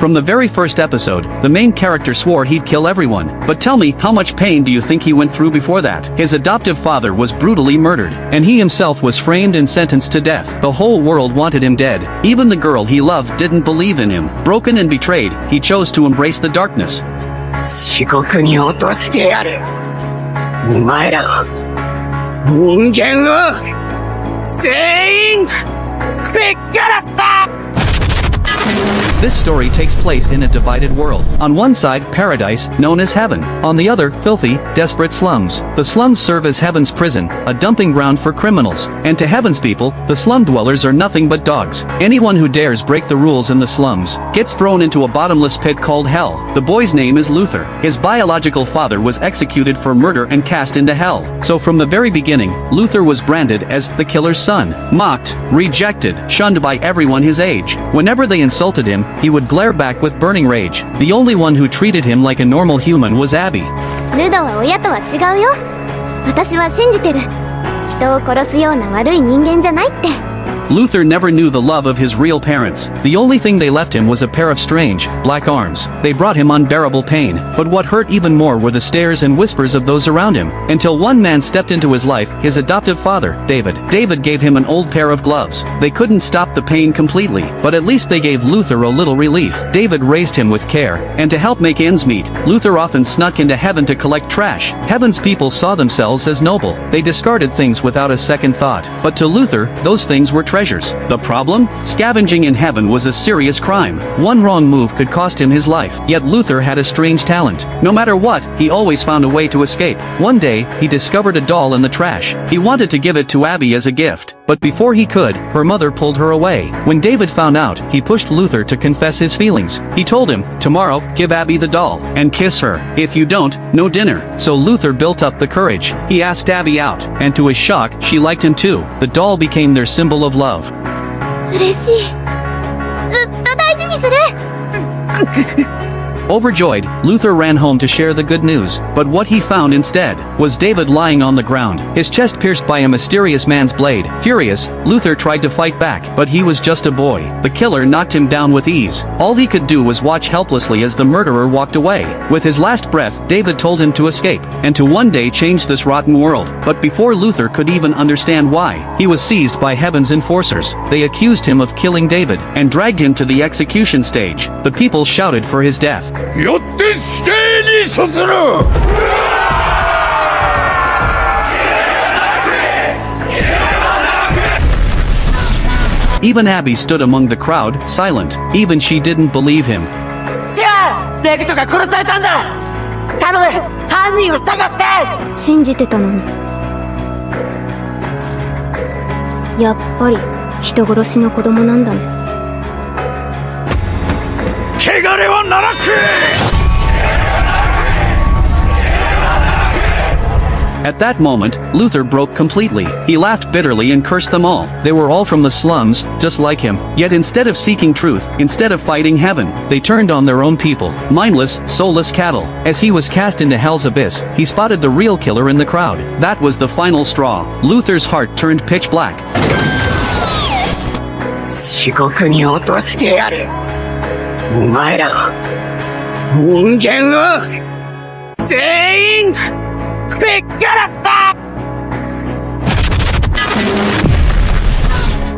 From the very first episode, the main character swore he'd kill everyone. But tell me, how much pain do you think he went through before that? His adoptive father was brutally murdered, and he himself was framed and sentenced to death. The whole world wanted him dead. Even the girl he loved didn't believe in him. Broken and betrayed, he chose to embrace the darkness. 地獄に落としてやる。お前らを、人間を、全員、ぶっ殺した！ This story takes place in a divided world. On one side, paradise, known as heaven. On the other, filthy, desperate slums. The slums serve as heaven's prison, a dumping ground for criminals. And to heaven's people, the slum dwellers are nothing but dogs. Anyone who dares break the rules in the slums gets thrown into a bottomless pit called hell. The boy's name is Luther. His biological father was executed for murder and cast into hell. So from the very beginning, Luther was branded as the killer's son. Mocked, rejected, shunned by everyone his age. Whenever they insulted him, he would glare back with burning rage. The only one who treated him like a normal human was Abby. ルドは親とは違うよ。私は信じてる。人を殺すような悪い人間じゃないって。 Luther never knew the love of his real parents. The only thing they left him was a pair of strange, black arms. They brought him unbearable pain, but what hurt even more were the stares and whispers of those around him. Until one man stepped into his life, his adoptive father, David. David gave him an old pair of gloves. They couldn't stop the pain completely, but at least they gave Luther a little relief. David raised him with care, and to help make ends meet, Luther often snuck into heaven to collect trash. Heaven's people saw themselves as noble. They discarded things without a second thought. But to Luther, those things were treasures. The problem? Scavenging in heaven was a serious crime. One wrong move could cost him his life. Yet Luther had a strange talent. No matter what, he always found a way to escape. One day, he discovered a doll in the trash. He wanted to give it to Abby as a gift. But before he could, her mother pulled her away. When David found out, he pushed Luther to confess his feelings. He told him, "Tomorrow, give Abby the doll, and kiss her. If you don't, no dinner." So Luther built up the courage. He asked Abby out, and to his shock, she liked him too. The doll became their symbol of love. 嬉しい。ずっと大事にする。 Overjoyed, Luther ran home to share the good news. But what he found instead was David lying on the ground, his chest pierced by a mysterious man's blade. Furious, Luther tried to fight back, but he was just a boy. The killer knocked him down with ease. All he could do was watch helplessly as the murderer walked away. With his last breath, David told him to escape, and to one day change this rotten world. But before Luther could even understand why, he was seized by heaven's enforcers. They accused him of killing David, and dragged him to the execution stage. The people shouted for his death. よって死刑に処する。 Even Abby stood among the crowd, silent. Even she didn't believe him. 違う！レグトが殺されたんだ！頼む！犯人を探して！信じてたのに。やっぱり人殺しの子供なんだね。 汚れは奈落へ。 At that moment, Luther broke completely. He laughed bitterly and cursed them all. They were all from the slums, just like him. Yet instead of seeking truth, instead of fighting heaven, they turned on their own people. Mindless, soulless cattle. As he was cast into hell's abyss, he spotted the real killer in the crowd. That was the final straw. Luther's heart turned pitch black. 地獄に落としてやる。お前らを、人間を、全員、ぶっ殺した！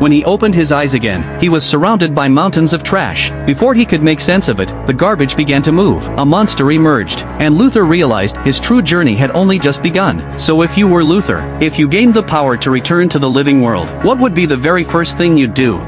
When he opened his eyes again, he was surrounded by mountains of trash. Before he could make sense of it, the garbage began to move. A monster emerged, and Luther realized his true journey had only just begun. So if you were Luther, if you gained the power to return to the living world, what would be the very first thing you'd do?